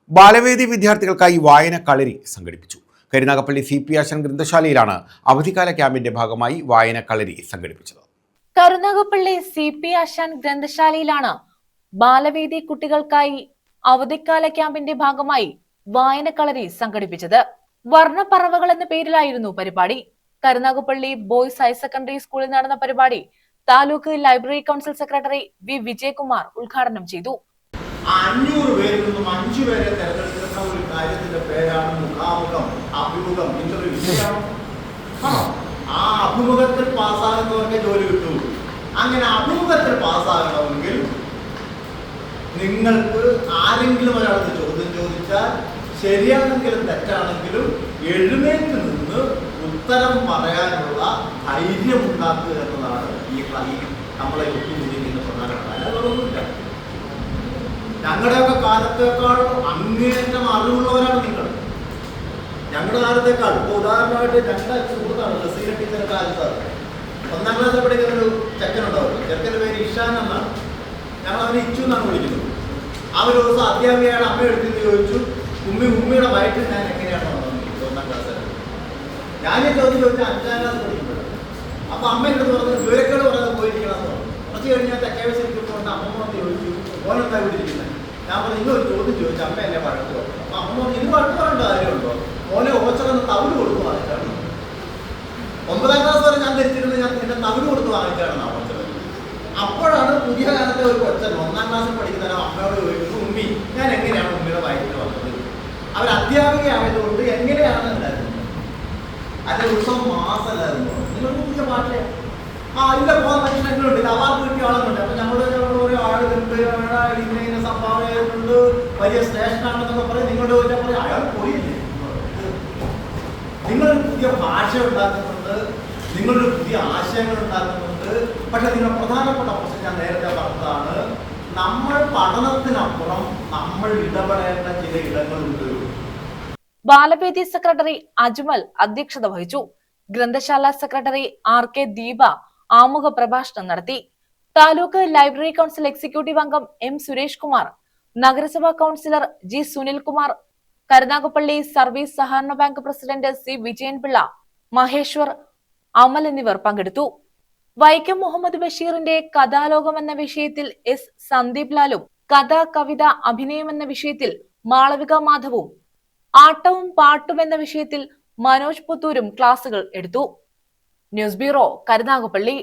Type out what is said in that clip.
ബാലവേദി വിദ്യാർത്ഥികൾക്കായി വായന കളരി സംഘടിപ്പിച്ചു. കരുനാഗപ്പള്ളി CP ആശാൻ ഗ്രന്ഥശാലയിലാണ് അവധിക്കാല ക്യാമ്പിന്റെ ഭാഗമായി വായന കളരി സംഘടിപ്പിച്ചത്. കരുനാഗപ്പള്ളി CP ആശാൻ ഗ്രന്ഥശാലയിലാണ് ബാലവേദി കുട്ടികൾക്കായി അവധിക്കാല ക്യാമ്പിന്റെ ഭാഗമായി വായന കളരി സംഘടിപ്പിച്ചത്. വർണ്ണപ്പറവകൾ എന്ന പേരിലായിരുന്നു പരിപാടി. കരുനാഗപ്പള്ളി ബോയ്സ് ഹയർ സെക്കൻഡറി സ്കൂളിൽ നടന്ന പരിപാടി taluk library council secretary V. Vijayakumar ഉദ്ഘാടനം ചെയ്തു. 500 പേരിൽ നിന്നും 5 പേരെ തെരഞ്ഞെടുക്കുന്ന ഒരു കാര്യത്തിന്റെ പേരാണ് മുഖാമുഖം, അഭിമുഖം, ഇന്റർവ്യൂ. ആ അഭിമുഖത്തിൽ പാസ്സാകുന്നവർക്ക് ജോലി കിട്ടും. അങ്ങനെ അഭിമുഖത്തിൽ പാസ്സാകണമെങ്കിൽ നിങ്ങൾക്ക് ആരെങ്കിലും ഒരാൾക്ക് ചോദ്യം ചോദിച്ചാൽ ശരിയാണെങ്കിലും തെറ്റാണെങ്കിലും എഴുന്നേറ്റ് നിന്ന് ഉത്തരം പറയാനുള്ള ധൈര്യം ഉണ്ടാക്കുക എന്നതാണ് ഈ നമ്മളെ ഒത്തുകൂടിയിരിക്കുന്ന പ്രധാനപ്പെട്ട കാര്യങ്ങളൊന്നുമില്ല. ഞങ്ങളുടെയൊക്കെ കാലത്തേക്കാൾ അങ്ങേറ്റം അറിവുള്ളവരാണ് നിങ്ങൾ. ഞങ്ങളുടെ കാലത്തേക്കാൾ ഇപ്പോൾ ഉദാഹരണമായിട്ട് ഞങ്ങളുടെ സുഹൃത്താണ് റസീല ടീച്ചറുടെ കാലത്ത് 1ാം ക്ലാസ്സിൽ പഠിക്കുന്ന ഒരു ചെക്കനുണ്ടാവുള്ളൂ. ചെക്കൻ്റെ പേര് ഇഷാൻ എന്നാണ്. ഞങ്ങൾ അവനെ ഇച്ചു എന്നാണ് വിളിക്കുന്നത്. ഒരു ദിവസം അധ്യാപികയുടെ അമ്മ എടുത്തെന്ന് ചോദിച്ചു, ഉമ്മയുടെ വയറ്റിൽ ഞാൻ എങ്ങനെയാണ് വന്നത് 1ാം ക്ലാസ്സിൽ. ഞാനീ ചോദ്യം ചോദിച്ചാൽ 5ാം ക്ലാസ് പഠിക്കുമ്പോഴാണ്. അപ്പോൾ അമ്മ എടുത്ത് പറഞ്ഞത് വിവരക്കേട് പറയാതെ പോയിരിക്കണമെന്ന് പറഞ്ഞു. കുറച്ച് കഴിഞ്ഞാൽ തെക്കേ വശിരിക്കുമ്പോൾ അമ്മ ചോദിച്ചു, ഓനെന്താ വിട്ടിരിക്കുന്നത്? ഞാൻ പറഞ്ഞു, ഇന്നൊരു ചോദ്യം ചോദിച്ചു, അമ്മ എന്നെ വഴക്ക് പറഞ്ഞു. അപ്പം അമ്മ പറഞ്ഞു, ഇത് വഴക്ക് പറയേണ്ട കാര്യമുണ്ടോ? ഓനെ ഓച്ചറന്ന് തവിട് കൊടുത്ത് വാങ്ങിച്ചാണ്. 9ാം ക്ലാസ് വരെ ഞാൻ ധരിച്ചിരുന്നത് ഞാൻ നിന്റെ തവിട് കൊടുത്ത് വാങ്ങിച്ചാണെന്നാണ് ഓച്ചത്. അപ്പോഴാണ് പുതിയ കാലത്തെ ഒരു കൊച്ചൻ 1ാം ക്ലാസ്സിൽ പഠിക്കുന്ന അമ്മയോട് ചോദിക്കുന്നു, ഉമ്മി ഞാൻ എങ്ങനെയാണ് ഉമ്മയുടെ വയറ്റിൽ വന്നത്? അവർ അധ്യാപികയായതുകൊണ്ട് എങ്ങനെയാണ് ഉണ്ടായിരുന്നത്? അതിൻ്റെ ഉത്സവം മാസമല്ലായിരുന്നു. നിങ്ങൾക്ക് പുതിയ ഭാഷയാണ്. ഇല്ല പോകാൻ മനുഷ്യങ്ങളുണ്ട്, ഇത് അവാർഡ് കിട്ടിയ ആളുകളുണ്ട്. അപ്പം ഞങ്ങളുടെ ഓരോ ആളുകളുണ്ട്, ഇങ്ങനെ സംഭാവന ചെയ്തിട്ടുണ്ട്, വലിയ സ്റ്റേഷനാണെന്നൊക്കെ പറയും. നിങ്ങളുടെ ചോദിച്ചാൽ പറയും അയാൾ പോയില്ലേ. നിങ്ങളൊരു പുതിയ ഭാഷ ഉണ്ടാക്കുന്നുണ്ട്, നിങ്ങളൊരു പുതിയ ആശയങ്ങൾ ഉണ്ടാക്കുന്നുണ്ട്. പക്ഷെ നിങ്ങൾ പ്രധാനപ്പെട്ട പ്രശ്നം ഞാൻ നേരത്തെ പറഞ്ഞതാണ്, നമ്മൾ പഠനത്തിനപ്പുറം നമ്മൾ ഇടപെടേണ്ട ചില ഇടങ്ങളുണ്ട്. ബാലവേദി സെക്രട്ടറി അജ്മൽ അധ്യക്ഷത വഹിച്ചു. ഗ്രന്ഥശാല സെക്രട്ടറി RK ദീപ ആമുഖ പ്രഭാഷണം നടത്തി. താലൂക്ക് ലൈബ്രറി കൗൺസിൽ എക്സിക്യൂട്ടീവ് അംഗം M. സുരേഷ് കുമാർ, നഗരസഭാ councillor G. Sunilkumar, Karunagappally service സഹകരണ bank president C. Vijayanpillai, Maheshwar, Amal എന്നിവർ പങ്കെടുത്തു. വൈക്കം മുഹമ്മദ് ബഷീറിന്റെ കഥാലോകം എന്ന വിഷയത്തിൽ S. സന്ദീപ് ലാലും, കഥ, കവിത, അഭിനയം എന്ന വിഷയത്തിൽ മാളവിക മാധവും, ആട്ടവും പാട്ടും എന്ന വിഷയത്തിൽ മനോജ് പുത്തൂരും ക്ലാസുകൾ എടുത്തു. News bureau, Karunagappally.